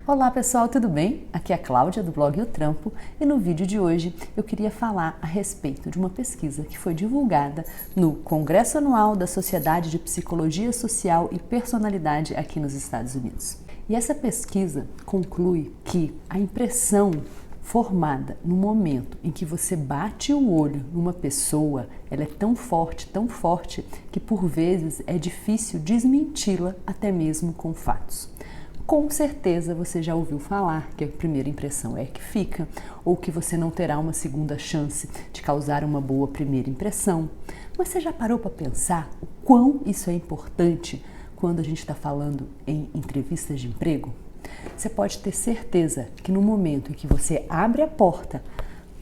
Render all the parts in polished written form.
Olá pessoal, tudo bem? Aqui é a Cláudia do blog O Trampo e no vídeo de hoje eu queria falar a respeito de uma pesquisa que foi divulgada no Congresso Anual da Sociedade de Psicologia Social e Personalidade aqui nos Estados Unidos. E essa pesquisa conclui que a impressão formada no momento em que você bate o olho numa pessoa, ela é tão forte, que por vezes é difícil desmenti-la até mesmo com fatos. Com certeza você já ouviu falar que a primeira impressão é que fica, ou que você não terá uma segunda chance de causar uma boa primeira impressão. Mas você já parou para pensar o quão isso é importante quando a gente está falando em entrevistas de emprego? Você pode ter certeza que no momento em que você abre a porta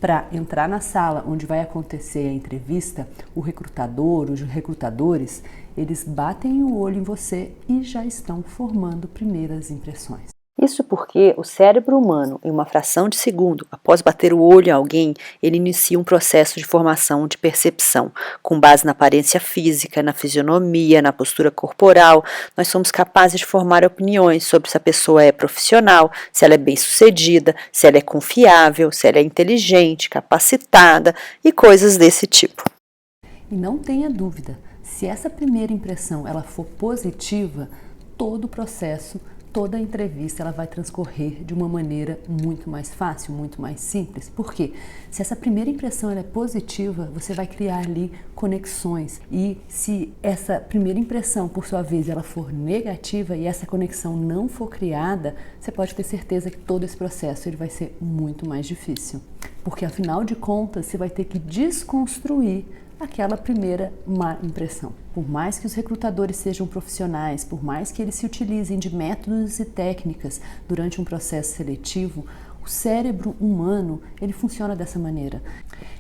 para entrar na sala onde vai acontecer a entrevista, o recrutador, os recrutadores, eles batem o olho em você e já estão formando primeiras impressões. Isso porque o cérebro humano, em uma fração de segundo, após bater o olho em alguém, ele inicia um processo de formação de percepção, com base na aparência física, na fisionomia, na postura corporal. Nós somos capazes de formar opiniões sobre se a pessoa é profissional, se ela é bem-sucedida, se ela é confiável, se ela é inteligente, capacitada e coisas desse tipo. E não tenha dúvida, se essa primeira impressão ela for positiva, todo o processo, toda a entrevista ela vai transcorrer de uma maneira muito mais fácil, muito mais simples. Por quê? Se essa primeira impressão ela é positiva, você vai criar ali conexões. E se essa primeira impressão, por sua vez, ela for negativa e essa conexão não for criada, você pode ter certeza que todo esse processo ele vai ser muito mais difícil. Porque, afinal de contas, você vai ter que desconstruir aquela primeira má impressão. Por mais que os recrutadores sejam profissionais, por mais que eles se utilizem de métodos e técnicas durante um processo seletivo, o cérebro humano, ele funciona dessa maneira.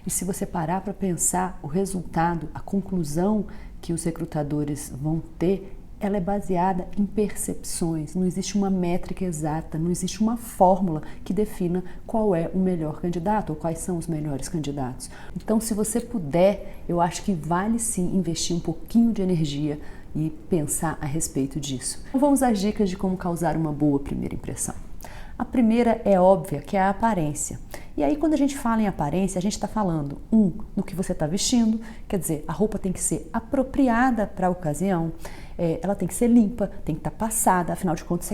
E se você parar para pensar, o resultado, a conclusão que os recrutadores vão ter, ela é baseada em percepções, não existe uma métrica exata, não existe uma fórmula que defina qual é o melhor candidato ou quais são os melhores candidatos. Então, se você puder, eu acho que vale sim investir um pouquinho de energia e pensar a respeito disso. Então, vamos às dicas de como causar uma boa primeira impressão. A primeira é óbvia, que é a aparência. E aí, quando a gente fala em aparência, a gente está falando, no que você está vestindo, quer dizer, a roupa tem que ser apropriada para a ocasião, ela tem que ser limpa, tem que estar passada, afinal de contas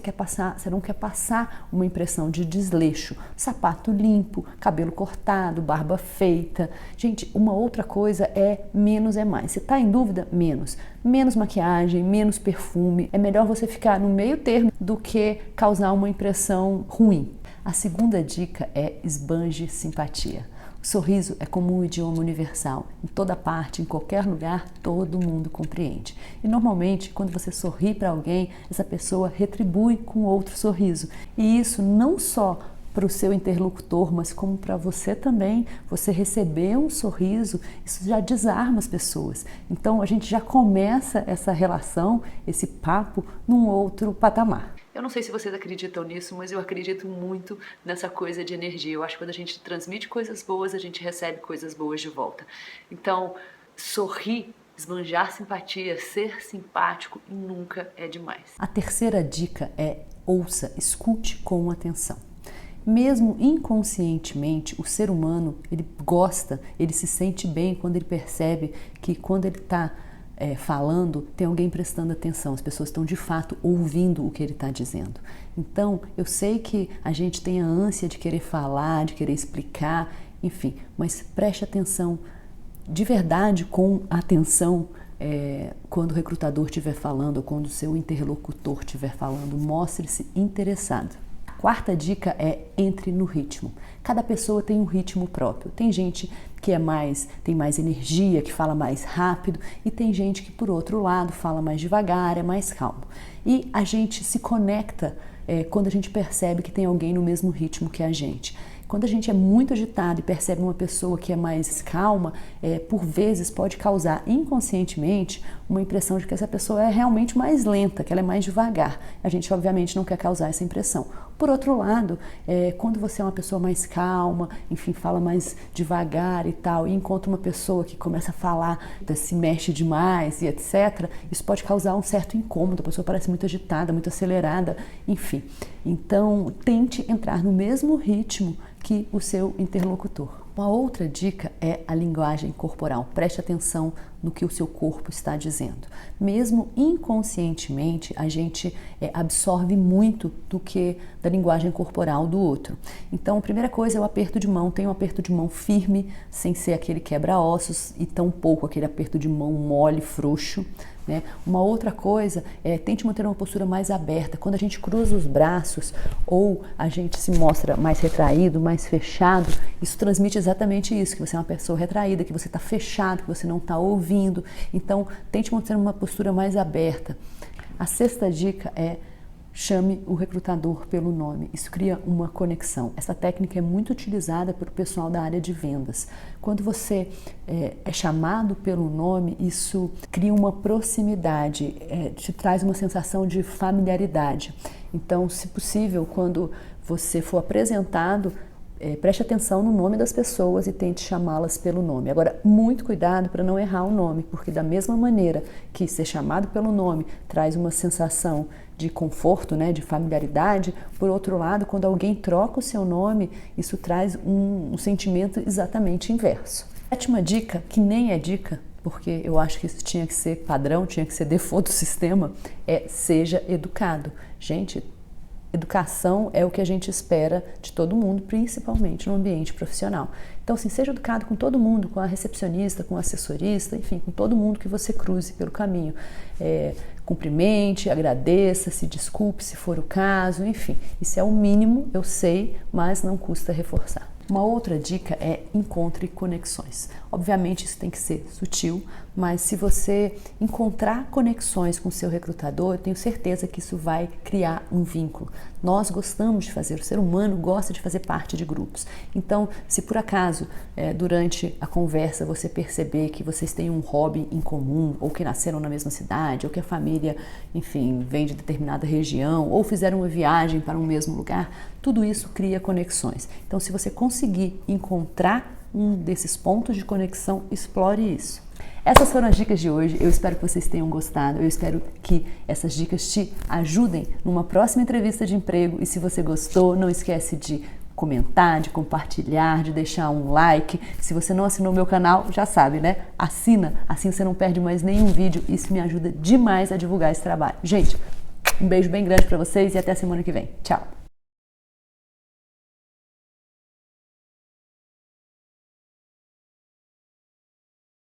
você não quer passar uma impressão de desleixo. Sapato limpo, cabelo cortado, barba feita. Gente, uma outra coisa é menos é mais. Se está em dúvida, menos. Menos maquiagem, menos perfume. É melhor você ficar no meio termo do que causar uma impressão ruim. A segunda dica é esbanje simpatia. O sorriso é como um idioma universal. Em toda parte, em qualquer lugar, todo mundo compreende. E normalmente, quando você sorri para alguém, essa pessoa retribui com outro sorriso. E isso não só para o seu interlocutor, mas como para você também. Você receber um sorriso, isso já desarma as pessoas. Então, a gente já começa essa relação, esse papo, num outro patamar. Eu não sei se vocês acreditam nisso, mas eu acredito muito nessa coisa de energia. Eu acho que quando a gente transmite coisas boas, a gente recebe coisas boas de volta. Então, sorrir, esbanjar simpatia, ser simpático nunca é demais. A terceira dica é ouça, escute com atenção. Mesmo inconscientemente, o ser humano, ele gosta, ele se sente bem quando ele percebe que quando ele está falando, tem alguém prestando atenção, as pessoas estão de fato ouvindo o que ele está dizendo. Então, eu sei que a gente tem a ânsia de querer falar, de querer explicar, enfim, mas preste atenção, de verdade, com atenção, quando o recrutador estiver falando ou quando o seu interlocutor estiver falando, mostre-se interessado. Quarta dica é entre no ritmo. Cada pessoa tem um ritmo próprio. Tem gente que tem mais energia, que fala mais rápido, e tem gente que, por outro lado, fala mais devagar, é mais calmo. E a gente se conecta quando a gente percebe que tem alguém no mesmo ritmo que a gente. Quando a gente é muito agitado e percebe uma pessoa que é mais calma, por vezes pode causar inconscientemente uma impressão de que essa pessoa é realmente mais lenta, que ela é mais devagar. A gente obviamente não quer causar essa impressão. Por outro lado, quando você é uma pessoa mais calma, enfim, fala mais devagar e tal, e encontra uma pessoa que começa a falar, se mexe demais e etc., isso pode causar um certo incômodo, a pessoa parece muito agitada, muito acelerada, enfim. Então, tente entrar no mesmo ritmo que o seu interlocutor. Uma outra dica é a linguagem corporal. Preste atenção no que o seu corpo está dizendo. Mesmo inconscientemente, a gente absorve muito da linguagem corporal do outro. Então, a primeira coisa é o aperto de mão. Tem um aperto de mão firme, sem ser aquele quebra-ossos, e tampouco aquele aperto de mão mole, frouxo. Né? Uma outra coisa é tente manter uma postura mais aberta. Quando a gente cruza os braços ou a gente se mostra mais retraído, mais fechado, isso transmite exatamente isso, que você é uma pessoa retraída, que você está fechado, que você não está ouvindo. Então, tente manter uma postura mais aberta. A sexta dica é: chame o recrutador pelo nome. Isso cria uma conexão. Essa técnica é muito utilizada pelo pessoal da área de vendas. Quando você é chamado pelo nome, isso cria uma proximidade, te traz uma sensação de familiaridade. Então, se possível, quando você for apresentado, preste atenção no nome das pessoas e tente chamá-las pelo nome. Agora, muito cuidado para não errar o nome, porque da mesma maneira que ser chamado pelo nome traz uma sensação de conforto, né, de familiaridade, por outro lado, quando alguém troca o seu nome, isso traz um sentimento exatamente inverso. Sétima dica, que nem é dica, porque eu acho que isso tinha que ser padrão, tinha que ser default do sistema, seja educado. Gente, educação é o que a gente espera de todo mundo, principalmente no ambiente profissional. Então, assim, seja educado com todo mundo, com a recepcionista, com o assessorista, enfim, com todo mundo que você cruze pelo caminho. Cumprimente, agradeça, se desculpe se for o caso, enfim. Isso é o mínimo, eu sei, mas não custa reforçar. Uma outra dica é encontre conexões. Obviamente isso tem que ser sutil, mas se você encontrar conexões com o seu recrutador, eu tenho certeza que isso vai criar um vínculo. Nós gostamos de fazer, o ser humano gosta de fazer parte de grupos. Então, se por acaso, durante a conversa, você perceber que vocês têm um hobby em comum, ou que nasceram na mesma cidade, ou que a família, enfim, vem de determinada região, ou fizeram uma viagem para um mesmo lugar, tudo isso cria conexões. Então, se você conseguir encontrar um desses pontos de conexão, explore isso. Essas foram as dicas de hoje, eu espero que vocês tenham gostado, eu espero que essas dicas te ajudem numa próxima entrevista de emprego, e se você gostou, não esquece de comentar, de compartilhar, de deixar um like. Se você não assinou meu canal, já sabe, né? Assina, assim você não perde mais nenhum vídeo, isso me ajuda demais a divulgar esse trabalho. Gente, um beijo bem grande para vocês e até a semana que vem. Tchau!